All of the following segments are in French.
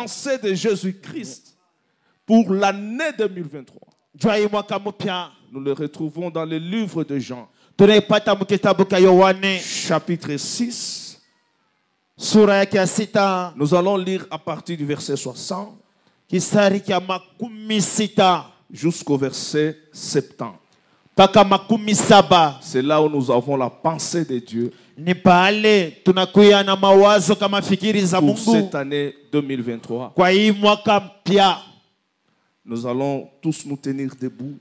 pensées de Jésus-Christ pour l'année 2023. Nous le retrouvons dans le livre de Jean, chapitre 6. Nous allons lire à partir du verset 60 jusqu'au verset 70. C'est là où nous avons la pensée de Dieu pour cette année 2023. Nous allons tous nous tenir debout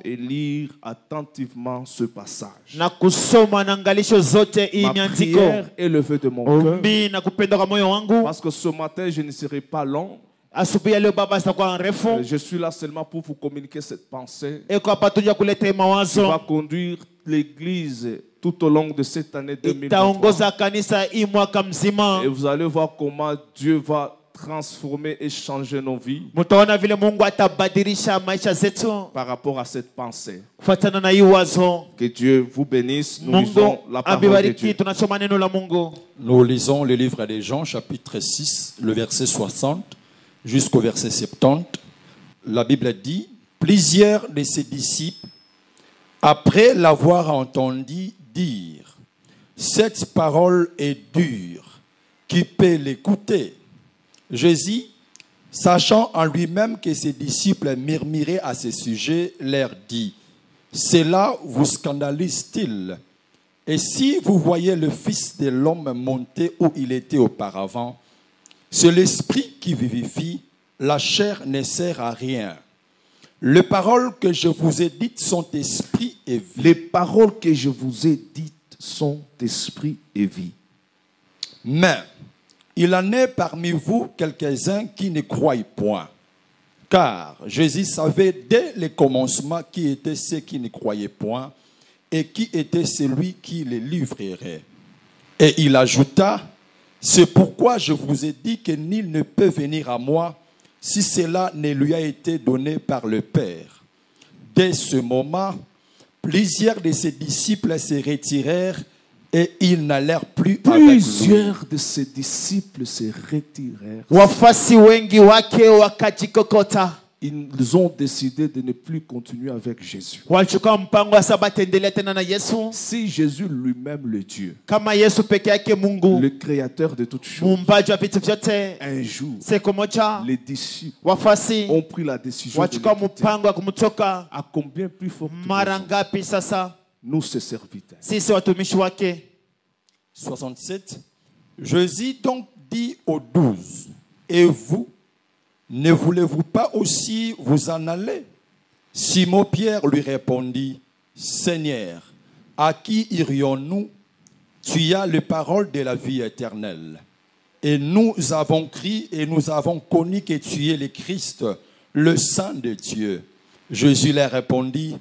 et lire attentivement ce passage. Ma prière est levée de mon cœur parce que ce matin je ne serai pas long. Je suis là seulement pour vous communiquer cette pensée qui va conduire l'Église tout au long de cette année 2023. Et vous allez voir comment Dieu va transformer et changer nos vies par rapport à cette pensée. Que Dieu vous bénisse. Nous lisons la parole de Dieu. Nous lisons le livre de Jean, chapitre 6, le verset 60 jusqu'au verset 70. La Bible dit: plusieurs de ses disciples, après l'avoir entendu dire, cette parole est dure, qui peut l'écouter? Jésus, sachant en lui-même que ses disciples murmuraient à ce sujet, leur dit: cela vous scandalise-t-il? Et si vous voyez le Fils de l'homme monter où il était auparavant, c'est l'esprit qui vivifie, la chair ne sert à rien. Les paroles que je vous ai dites sont esprit et vie. Les paroles que je vous ai dites sont esprit et vie. Mais il en est parmi vous quelques-uns qui ne croient point. Car Jésus savait dès le commencement qui étaient ceux qui ne croyaient point et qui était celui qui les livrerait. Et il ajouta: c'est pourquoi je vous ai dit que nul ne peut venir à moi si cela ne lui a été donné par le Père. Dès ce moment, plusieurs de ses disciples se retirèrent et ils n'allèrent plus avec lui. Plusieurs de ses disciples se retirèrent. Ils ont décidé de ne plus continuer avec Jésus. Si Jésus lui-même, le Dieu, le créateur de toutes choses, un jour, les disciples ont pris la décision de le quitter, à combien plus forte raison nous, ses serviteurs. 67. Jésus donc dit aux 12: et vous, ne voulez-vous pas aussi vous en aller? Simon-Pierre lui répondit: Seigneur, à qui irions-nous? Tu as les paroles de la vie éternelle. Et nous avons crié et nous avons connu que tu es le Christ, le Saint de Dieu. Jésus leur répondit: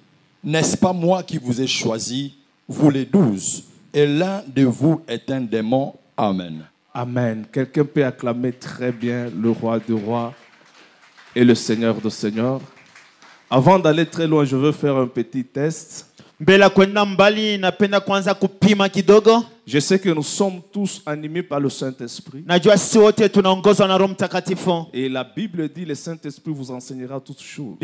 n'est-ce pas moi qui vous ai choisi, vous les 12, et l'un de vous est un démon? Amen. Amen. Quelqu'un peut acclamer très bien le roi des rois et le Seigneur des seigneurs. Avant d'aller très loin, je veux faire un petit test. Je sais que nous sommes tous animés par le Saint-Esprit. Et la Bible dit: le Saint-Esprit vous enseignera toutes choses.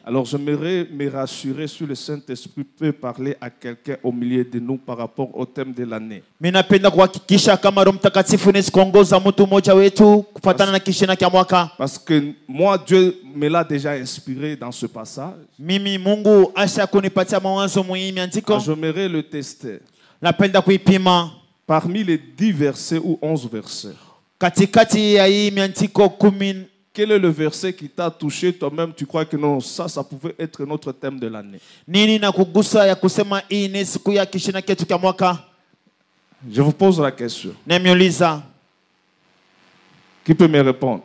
Alors j'aimerais me rassurer sur le Saint-Esprit peut parler à quelqu'un au milieu de nous par rapport au thème de l'année. Parce que moi, Dieu me l'a déjà inspiré dans ce passage. J'aimerais le tester. Parmi les 10 versets ou 11 versets, quel est le verset qui t'a touché toi-même? Tu crois que non, ça pouvait être notre thème de l'année. Je vous pose la question. Qui peut me répondre?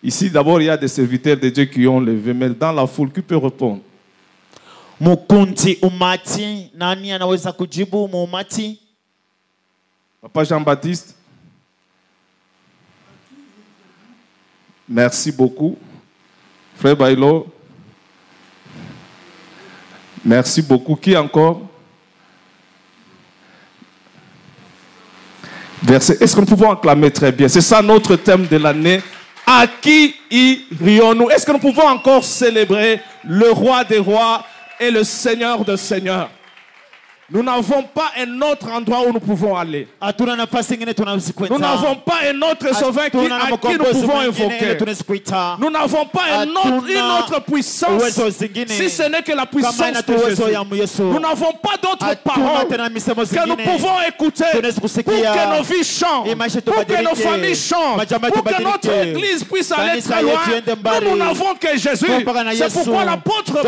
Ici, d'abord, il y a des serviteurs de Dieu qui ont levé, mais dans la foule, qui peut répondre? Papa Jean-Baptiste? Merci beaucoup. Frère Bailo? Merci beaucoup. Qui encore? verset. Est-ce que nous pouvons acclamer très bien? C'est ça notre thème de l'année. À qui irions-nous? Est-ce que nous pouvons encore célébrer le roi des rois et le Seigneur des seigneurs? Nous n'avons pas un autre endroit où nous pouvons aller. Nous n'avons pas un autre sauveur à qui nous pouvons invoquer. Nous n'avons pas une autre puissance si ce n'est que la puissance de Jésus. Nous n'avons pas d'autres paroles que nous pouvons écouter pour que nos vies changent, pour que nos familles changent, pour que notre église puisse aller très loin. Nous n'avons que Jésus. C'est pourquoi l'apôtre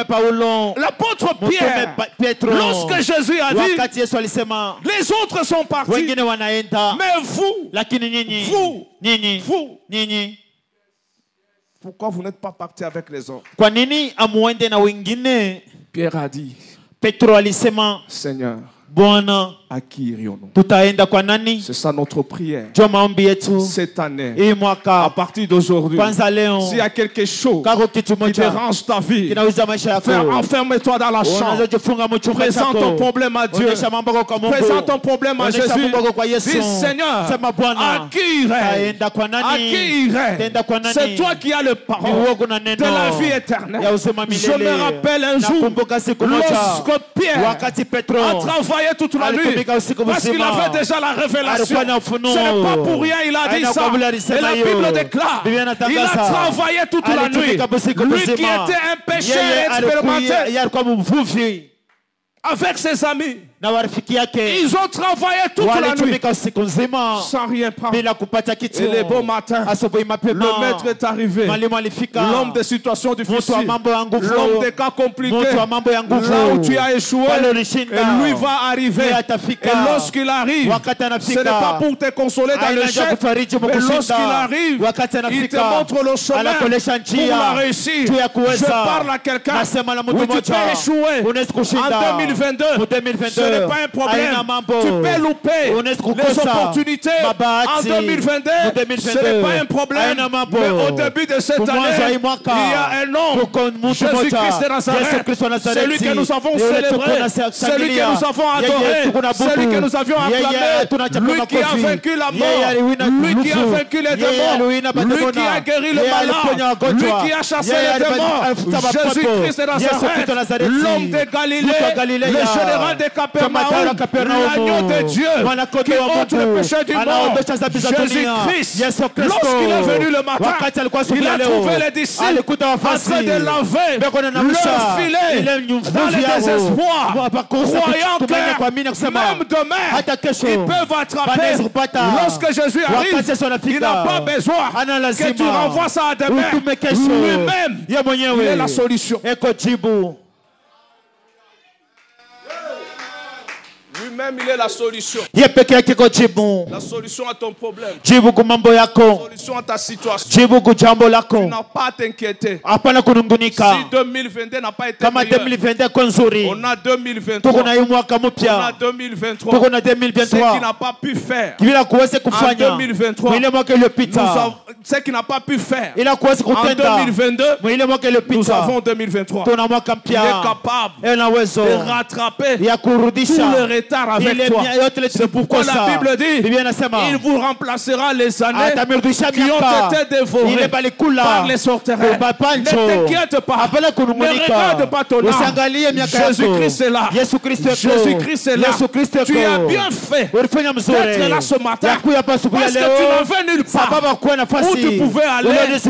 Paul, l'apôtre Pierre, lorsque Jésus a dit, les autres sont partis, mais vous, pourquoi vous n'êtes pas partis avec les autres? Pierre a dit, Seigneur, à qui irions-nous? C'est ça notre prière. Cette année, à partir d'aujourd'hui, s'il y a quelque chose qui dérange ta vie, enferme-toi dans la chambre. Présente ton problème à Dieu. Présente ton problème à Jésus. Dis, Seigneur, à qui irais? À qui irais? C'est toi qui as le parole de la vie éternelle. Je me rappelle un jour, lorsque Pierre a travaillé toute la nuit, parce qu'il avait déjà la révélation. Ce n'est pas pour rien il a dit ça. Et la Bible déclare, il a travaillé toute la nuit. Lui qui était un pécheur expérimenté, avec ses amis, ils ont travaillé toute la nuit sans rien prendre. Et le beau matin, le maître est arrivé. L'homme des situations difficiles, l'homme des cas compliqués, là où tu as échoué, et lui va arriver. Et lorsqu'il arrive, ce n'est pas pour te consoler dans le chèque, mais lorsqu'il arrive, il te montre le chemin pour la réussir. Je parle à quelqu'un où tu t'es échoué en 2022. Ce n'est pas un problème. Tu peux louper les opportunités en 2022. Ce n'est pas un problème. Mais au début de cette année, il y a un homme, Jésus-Christ de Nazareth, celui que nous avons célébré, celui que nous avons adoré, celui que nous avions acclamé, lui qui a vaincu la mort, lui qui a vaincu les démons, lui qui a guéri le malade, lui qui a chassé les démons, Jésus-Christ de Nazareth, l'homme de Galilée, le général de Capernaum, l'agneau de Dieu qui ôte le péché du monde, Jésus-Christ, lorsqu'il est venu le matin, il a trouvé les disciples en train de laver leur filet dans le désespoir, croyant que même demain, ils peuvent attraper. Lorsque Jésus arrive, il n'a pas besoin que tu renvoies ça à demain. Lui-même, il est la solution. Lui-même, il est la solution. La solution à ton problème. La solution à ta situation. Tu n'as pas à t'inquiéter. Si 2022 n'a pas été meilleur, on a 2023. On a 2023. Ce qui n'a pas pu faire en 2023, ce qui n'a pas pu faire en 2022, nous avons 2023. Il est capable de rattraper tout le retard avec toi. C'est pourquoi la Bible dit, il vous remplacera les années qui ont été dévorées par les sauterelles. Ne t'inquiète pas, ne regarde pas ton âme. Jésus-Christ est là. Jésus-Christ est là. Tu as bien fait d'être là ce matin, parce que tu n'avais nulle part où tu pouvais aller si ce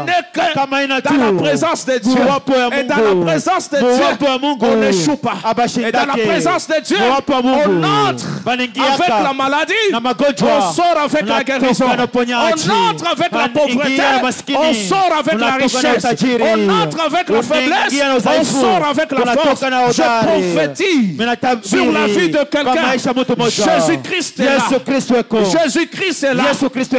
n'est que dans la présence de Dieu. Et dans la présence de Dieu, on n'échoue pas. Et dans la présence de Dieu, on entre avec la maladie, on sort avec la guérison, on entre avec la pauvreté, on sort avec la richesse, on entre avec la faiblesse, on sort avec la force. Je prophétise sur la vie de quelqu'un. Jésus-Christ est là. Jésus-Christ est là.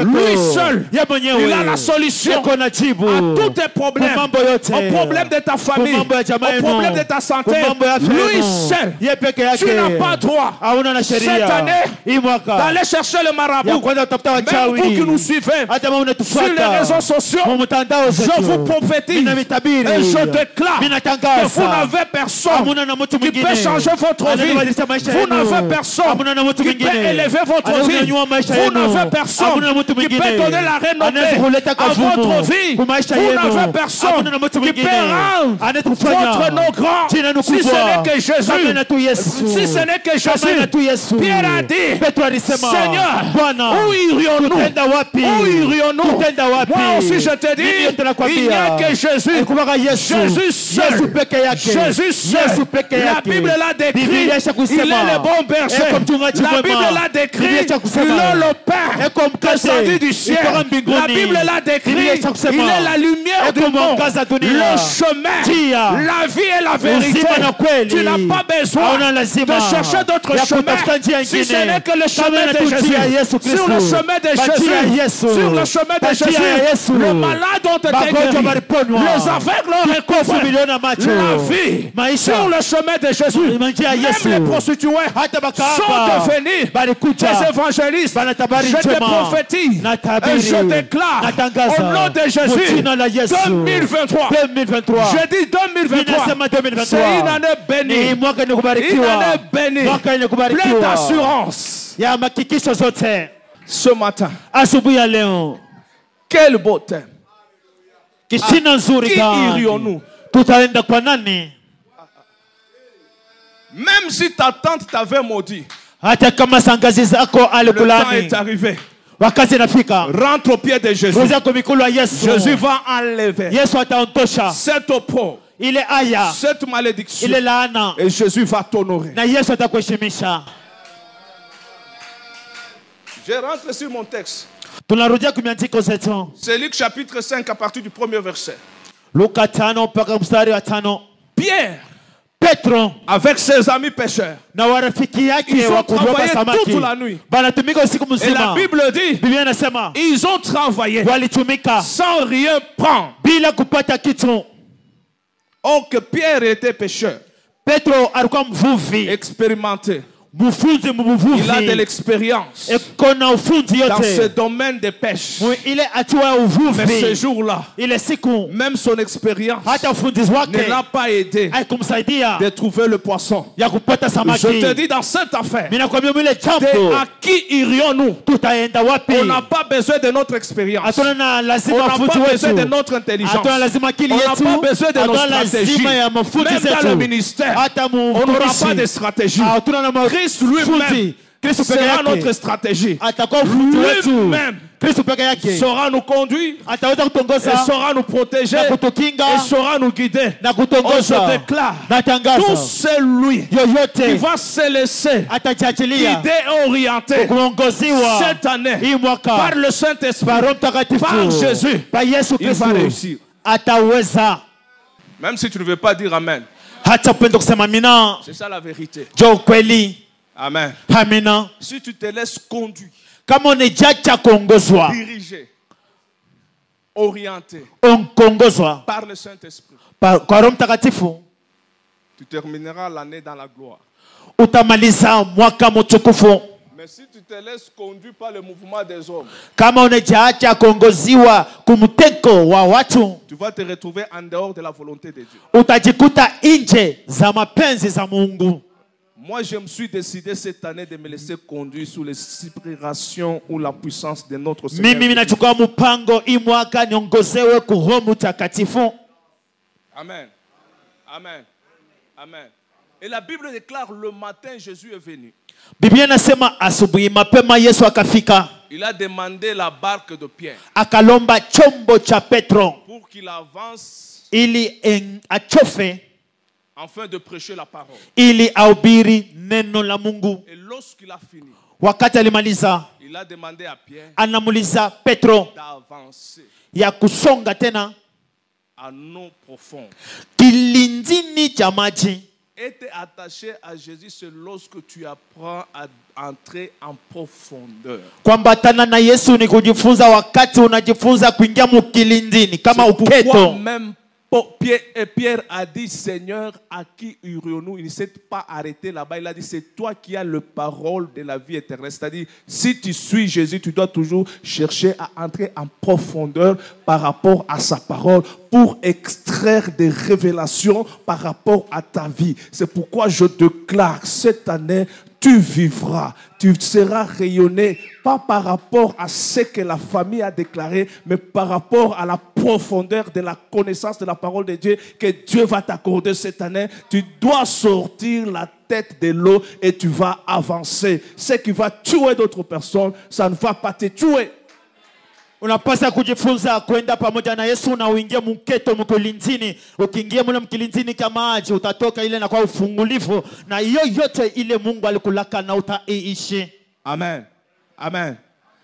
Lui seul, il a la solution à tous tes problèmes, au problème de ta famille, au problème de ta santé. Lui seul. Tu n'as pas droit droit cette année d'aller chercher le marabout. Même vous qui nous suivez sur les réseaux sociaux, je vous prophétise et je déclare que vous n'avez personne qui peut changer votre vie. Vous n'avez personne qui peut élever votre vie. Vous n'avez personne qui peut donner la renommée à votre vie. Vous n'avez personne qui peut rendre votre nom grand. Si ce n'est que Jésus. Si ce n'est que Jésus. Pierre a dit, Seigneur, où irions-nous? Où irions-nous? Moi aussi je te dis, il n'y a que Jésus. Jésus seul. Jésus seul. La Bible l'a décrit. Il est le bon berger. La Bible l'a décrit. Il est le Père descendu du ciel. La Bible l'a décrit. Il est la lumière du monde. Le chemin, la vie et la vérité. Tu n'as pas besoin de chercher d'autres chemins. Si ce n'est que le chemin de Jésus. Sur le chemin de Jésus. Sur le chemin de Jésus. Le malade ont été guéris. Les aveugles ont recouvré la vie. Sur le chemin de Jésus. Même les prostituées sont devenus des évangélistes. Je te prophétise et je déclare au nom de Jésus 2023. Je dis 2023. C'est une année bénie. Une année bénie. Pleine d'assurance. Ce matin, quel beau thème. Qui irions-nous? Même si ta tante t'avait maudit, le temps est arrivé. Rentre au pied de Jésus. Jésus va enlever cette opprobre, cette malédiction, et Jésus va t'honorer. Je rentre sur mon texte. C'est Luc chapitre 5 à partir du premier verset. Pierre, avec ses amis pêcheurs, ils ont travaillé toute la nuit. Et la Bible dit, ils ont travaillé sans rien prendre. Or que Pierre était pêcheur, expérimenté. Il a de l'expérience dans ce domaine de pêche. Mais ce jour-là, même son expérience ne l'a pas aidé de trouver le poisson. Je te dis dans cette affaire, à qui irions-nous? On n'a pas besoin de notre expérience. On n'a pas besoin de notre intelligence. On n'a pas besoin de nos stratégies. Même dans le ministère, on n'aura pas de stratégie. Christ lui-même sera notre stratégie. Lui-même saura nous conduire, et saura nous protéger, et saura nous guider. On se déclare, tout celui qui va se laisser guider et orienter cette année par le Saint-Esprit, par Jésus, il va réussir. Même si tu ne veux pas dire Amen. C'est ça la vérité. Amen. Si tu te laisses conduire, diriger, orienter par le Saint-Esprit, tu termineras l'année dans la gloire. Mais si tu te laisses conduire par le mouvement des hommes, tu vas te retrouver en dehors de la volonté de Dieu. Moi, je me suis décidé cette année de me laisser conduire sous l'inspiration ou la puissance de notre Seigneur. Amen. Amen. Amen. Et la Bible déclare, le matin, Jésus est venu. Il a demandé la barque de Pierre pour qu'il avance afin de prêcher la parole. Et lorsqu'il a fini, il a demandé à Pierre d'avancer à non profond. Être attaché à Jésus, c'est lorsque tu apprends à entrer en profondeur. Pourquoi même Pierre a dit, Seigneur, à qui irions-nous? Il ne s'est pas arrêté là-bas. Il a dit, c'est toi qui as la parole de la vie éternelle. C'est-à-dire, si tu suis Jésus, tu dois toujours chercher à entrer en profondeur par rapport à sa parole pour extraire des révélations par rapport à ta vie. C'est pourquoi je déclare cette année, tu vivras, tu seras rayonné, pas par rapport à ce que la famille a déclaré, mais par rapport à la profondeur de la connaissance de la parole de Dieu que Dieu va t'accorder cette année. Tu dois sortir la tête de l'eau et tu vas avancer. Ce qui va tuer d'autres personnes, ça ne va pas te tuer. Unapasa kujifunza kwenda pamoja na Yesu na uingie mketo mkulindini. Ukiingia mule mkilindini kama maji utatoka ile na kwa ufungulivu na hiyo yote ile Mungu alikulaka na utaishi. Amen. Amen.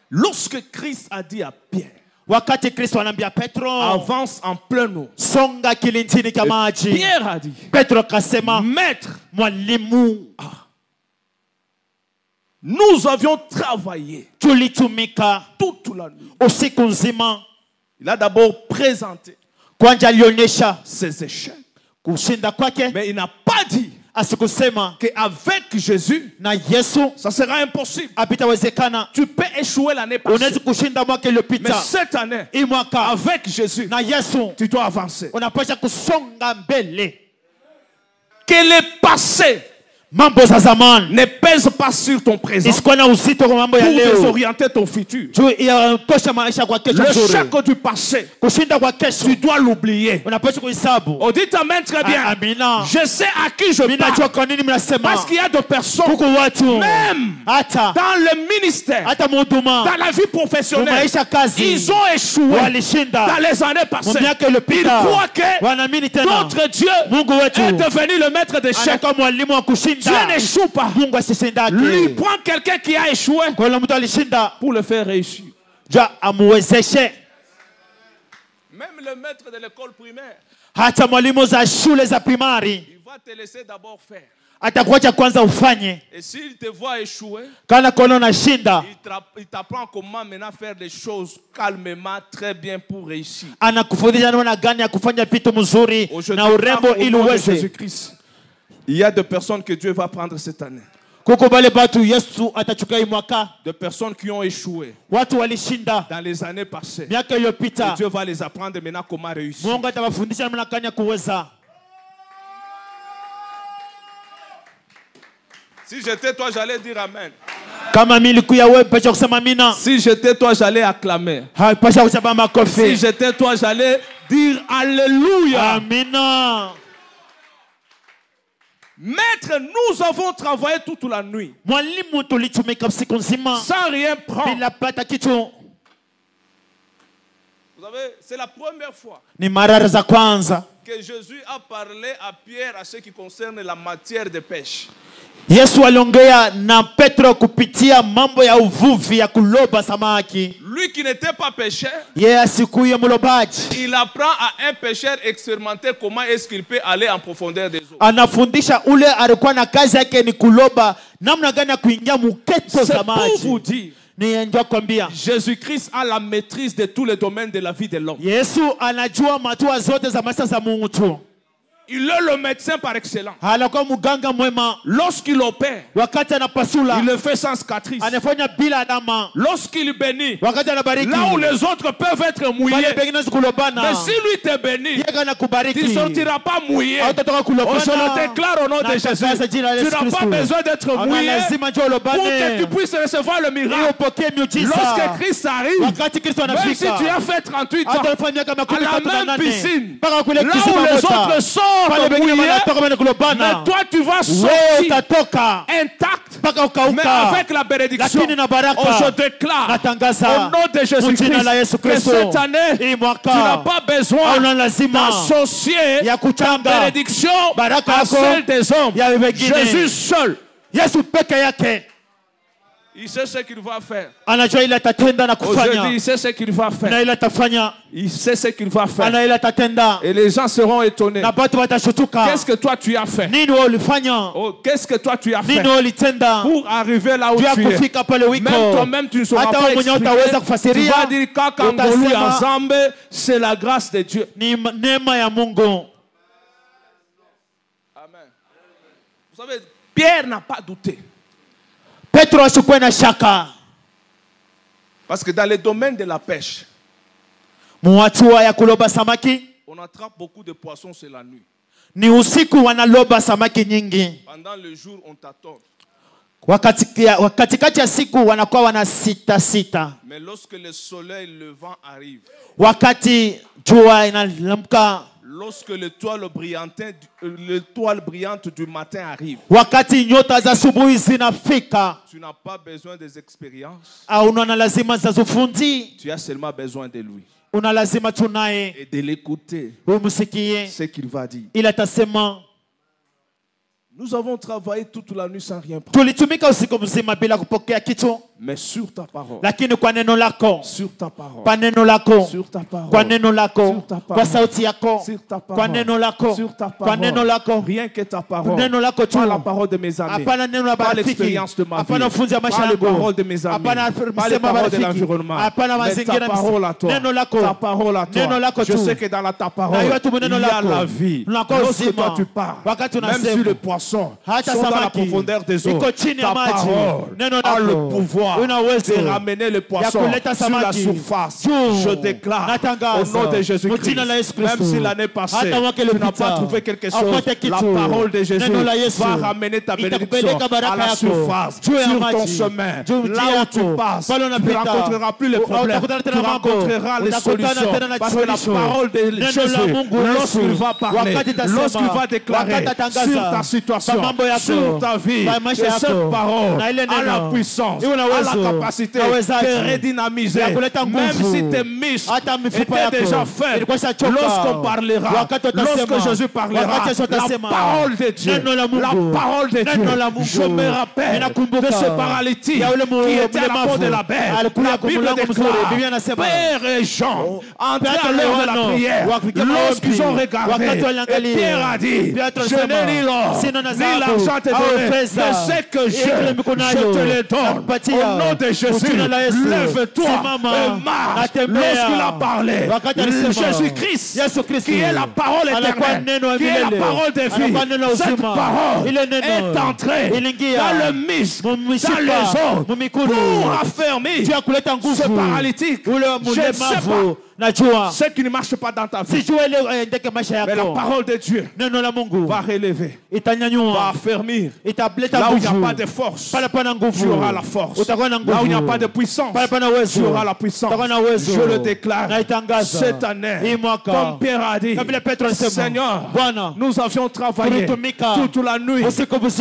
Lorsque Christ a dit à Pierre, wakati Kristo anambia Petro, avance en plein eau, songa kilindini kama maji. Pierre a dit, Petro kasema, maître, mwalimu, nous avions travaillé tulitumika toute la nuit. Usiku nzima. Il a d'abord présenté kwanza alionyesha ses échecs, kushinda kwake, mais il n'a pas dit asikusema qu'avec Jésus na Yesu ça sera impossible. Apitawezekana. Tu peux échouer l'année passée, unaweza kushinda mwaka iliyopita, mais cette année avec Jésus na Yesu tu dois avancer. Unapaswa kusonga mbele. Que le passé mambo za zamani ne pèse pas sur ton présent isikuwa na uzito kwa mambo ya pour leo, désorienter ton futur. tosha maisha kwa kesho Le nzuri. chèque du passé, kushinda kwa kesho tu dois l'oublier. unapaswa kuhesabu. On dit amen très bien. Amina. Je sais à qui je Ninajua parle. kwa nini mnasema. Parce qu'il y a des personnes, kuko watu même hata dans le ministère, hata mhuduma dans la vie professionnelle, maisha kazi ils ont échoué walishinda dans les années passées. miaka Ils iliyopita. croient que Wanaamini tena notre Dieu Mungu wetu est devenu le maître des chèques. anakuwa mwalimu wa Dieu kushinda. n'échoue pas. Mungu asishindake. Lui prend quelqu'un qui a échoué kwa hiyo mtu alishinda pour le faire réussir. ja amuwezeshe. Même le maître de l'école primaire, hata mwalimu za shule za primari il va te laisser d'abord faire. atakuacha kwanza ufanye. Et s'il te voit échouer, kana kono unashinda il t'apprend comment maintenant faire les choses calmement, très bien pour réussir. anakufundisha namna gani ya kufanya vitu mzuri na urembo ili uweze. Jésus-Christ, il y a des personnes que Dieu va prendre cette année. kuko bale batu Yesu atachukua hii mwaka, de personnes qui ont échoué watu walishinda dans les années passées. miaka iliyopita. Dieu va les apprendre maintenant comment réussir. Mungu atawafundisha namna gani ya kuweza. Si j'étais toi, j'allais dire amen. Kama mimi nilikuwa wewe pasha kusema amina. Si j'étais toi, j'allais acclamer. Pasha kusema makofi. Si j'étais toi, j'allais dire alléluia. Amina. Maître, nous avons travaillé toute la nuit Mwalimu tulitumika usiku nzima sans rien prendre. bila pata kitu. Vous savez, c'est la première fois Ni mara za kwanza que Jésus a parlé à Pierre à ce qui concerne la matière de pêche. Yesu aliongea na Petro kupitia mambo ya uvuvi ya kuloba samaki. Lui qui n'était pas pêcheur, asikuye mlobaji, il apprend à un pêcheur expérimenté comment est-ce qu'il peut aller en profondeur des eaux. Anafundisha ule alikuwa na kazi yake ni kuloba namna gani ya kuingia mketo za maji. C'est pour vous dire, Jésus-Christ a la maîtrise de tous les domaines de la vie de l'homme. Yesu anajua matua zote za maisha za mtu. Il est le médecin par excellence. Lorsqu'il opère, il le fait sans cicatrice. Lorsqu'il bénit, là où les autres peuvent être mouillés, mais si lui te bénit, tu ne sortiras pas mouillé. Je le déclare au nom de Jésus. Tu n'as pas besoin d'être mouillé pour que tu puisses recevoir le miracle. Lorsque Christ arrive, même si tu as fait 38 ans, à la même piscine, là où les autres sortent mouillés, mais toi tu vas sortir intact, mais avec la bénédiction. Je déclare au nom de Jésus-Christ que cette année, tu n'as pas besoin d'associer ta bénédiction à celle des hommes. Jésus seul. Il sait ce qu'il va faire. Anajua ile atatenda na kufanya. Aujourd'hui, il sait ce qu'il va faire. Na ile atafanya. Il sait ce qu'il va faire. Ana ile atatenda. Et les gens seront étonnés. Na watu watashutuka. Qu'est-ce que toi tu as fait? Nini wewe ulifanya? Oh, qu'est-ce que toi tu as fait? Nini wewe ulitenda? Pour arriver là où tu es. Kufika pale uliko. Même toi-même tu ne sauras hata pas expliquer. Tu vas dire kaka ngolu ya Nzambe, c'est la grâce de Dieu. Ni neema ya Mungu. Amen. Vous savez, Pierre n'a pas douté. Petro asikuwe na shaka. Parce que dans le domaine de la pêche, muatua ya kuloba samaki, on attrape beaucoup de poissons c'est la nuit. Ni usiku wanaloba samaki nyingi. Pendant le jour on t'attend. Katikati ya siku wanakuwa wana sita. Mais lorsque le soleil levant arrive, wakati jua inalamka, lorsque l'étoile brillante du matin arrive, wakati nyota za asubuhi zinafika, tu n'as pas besoin des expériences. Una lazima za ufundi. Tu as seulement besoin de lui. Una lazima tunaye et de l'écouter. Umsikie ce qu'il va dire. Il atasema. Nous avons travaillé toute la nuit sans rien prendre. Tulitumika usiku mzima bila kupokea kitu. Mais sur ta parole. Lakini kwa neno lako. Sur ta parole. Kwa neno lako. Sur ta parole. Kwa neno lako. Sur ta parole. Kwa sauti yako. Sur ta parole. Kwa neno lako. Sur ta parole. Kwa neno lako. Rien que ta parole. Neno lako tu. Pas la parole de mes amis. Apana neno la pas l'expérience de ma vie. Apana funza maisha yangu. Pas la parole de mes amis. Apana pas la parole de l'environnement. Apana mazingira. Ta parole à toi. Neno lako. Ta parole à toi. Neno lako tu. Je sais que dans ta parole, il y a la vie. Lorsque toi tu parles, même sur le poisson, sont dans la profondeur des eaux, ta parole a le pouvoir de ramener le poisson sur la surface. Je déclare au nom de Jésus-Christ, même si l'année passée tu n'as pas trouvé quelque chose, la parole de Jésus va ramener ta bénédiction à la surface, sur ton chemin, là où tu passes. Tu ne rencontreras plus les problèmes, tu rencontreras les solutions, parce que la parole de Jésus, lorsqu'il va parler, lorsqu'il va déclarer sur ta situation, sur ta vie, et cette parole a la puissance, a la capacité de redynamiser, même si tes muscles étaient déjà faibles. Lorsqu'on parlera, lorsque Jésus parlera, la parole de Dieu, la parole de Dieu, je me rappelle de ce paralytique qui était à la porte de la bête. La Bible déclare, Père et Jean entraient à l'heure de la prière. Lorsqu'ils ont regardé, et Pierre a dit, je n'ai ni l'or, ni l'argent te donner, mais ce que je te le donne. Au nom de Jésus, lève-toi et marche. Lorsqu'il a parlé, Jésus-Christ, qui est la parole éternelle, qui est la parole de vie, cette parole est entrée dans le muscle, dans les os, pour affermir ce paralytique. Je ne sais pas ce qui ne marche pas dans ta vie, mais la parole de Dieu va relever, va affermir. Là où il n'y a pas de force, tu auras la force. Là où il n'y a pas de puissance, tu auras la puissance. Je le déclare cette année, comme Pierre a dit, Seigneur, nous avions travaillé toute la nuit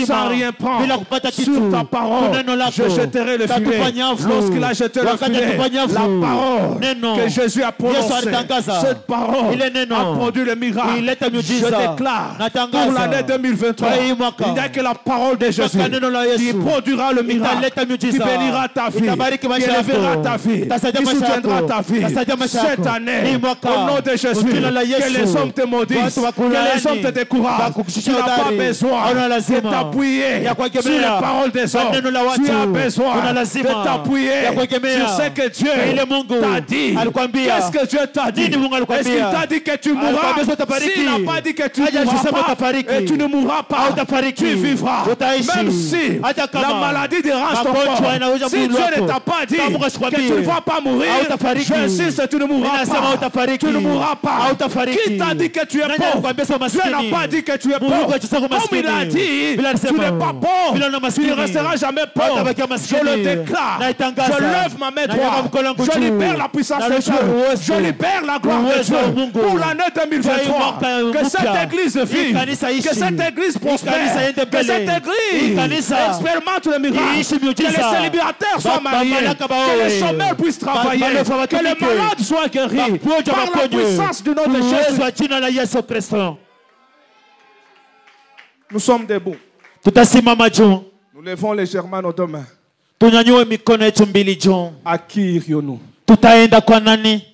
sans rien prendre. Sur ta parole, je jeterai le filet. Lorsqu'il a jeté le filet, la parole que Jésus a prononcée, cette parole a produit le miracle. Je déclare pour l'année 2023, il n'y a que la parole de Jésus qui produira le miracle, qui bénira ta vie, qui élèvera ta vie, qui soutiendra ta vie. Cette année, au nom de Jésus, que les hommes te maudissent, que les hommes te découragent. Tu n'as pas besoin de t'appuyer sur les paroles des hommes. Tu as besoin de t'appuyer sur ce que Dieu t'a dit. Qu'est-ce que Dieu t'a dit? Est-ce qu'il t'a dit que tu mourras? S'il n'a pas dit que tu ne mourras pas, et tu ne mourras pas, tu vivras. Même si la maladie dérange ton corps, si Dieu ne t'a pas dit que tu ne vas pas mourir, j'insiste, tu ne mourras pas. Tu ne mourras pas. Qui t'a dit que tu es pauvre? Dieu n'a pas dit que tu es pauvre. Comme il a dit, tu n'es pas pauvre. Tu ne resteras jamais pauvre. Je le déclare. Je lève ma main droite. Je libère la puissance de Dieu. Je libère la gloire de Dieu pour l'année 2023. Que cette église vive, que cette église prospère, que cette église expérimente le miracle, que les célibataires soient mariés, que les chômeurs puissent travailler, que les malades soient guéris par la puissance du nom de Jésus. Nous sommes debout. Nous levons légèrement nos deux mains. tunyanyue mikono yetu mbili juu. Tutaenda kwa nani?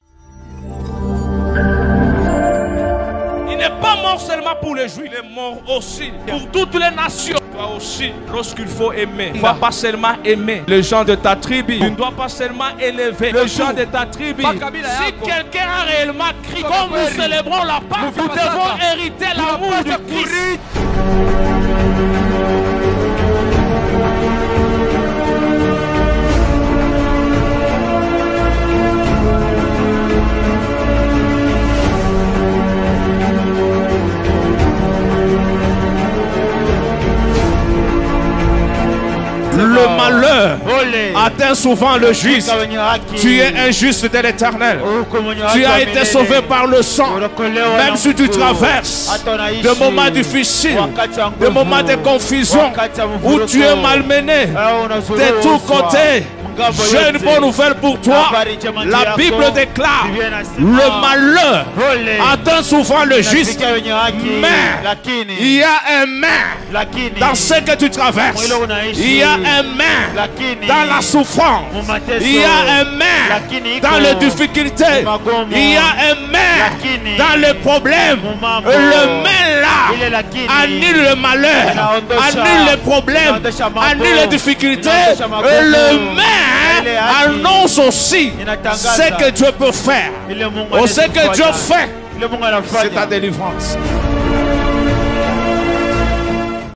Il n'est pas mort seulement pour les Juifs, il est mort aussi pour toutes les nations. Toi aussi, lorsqu'il faut aimer, tu ne dois pas seulement aimer les gens de ta tribu. Tu ne dois pas seulement élever les gens de ta tribu. Si quelqu'un a réellement crié, comme nous célébrons la Pâque, nous devons hériter l'amour de Christ. Le malheur atteint souvent le juste. Tu es injuste de l'Éternel. Tu as été sauvé par le sang. Même si tu traverses des moments difficiles, des moments de confusion, où tu es malmené de tous côtés, j'ai une bonne nouvelle pour toi. La Bible déclare: le malheur atteint souvent le juste, mais il y a un mais dans ce que tu traverses. Il y a un mais dans la souffrance. Il y a un mais dans les difficultés. Il y a un mais dans les problèmes. Le mais là annule le malheur, annule les problèmes, annule les difficultés. Le mais annonce aussi ce que Dieu peut faire. Ou ce que Dieu fait, c'est ta délivrance.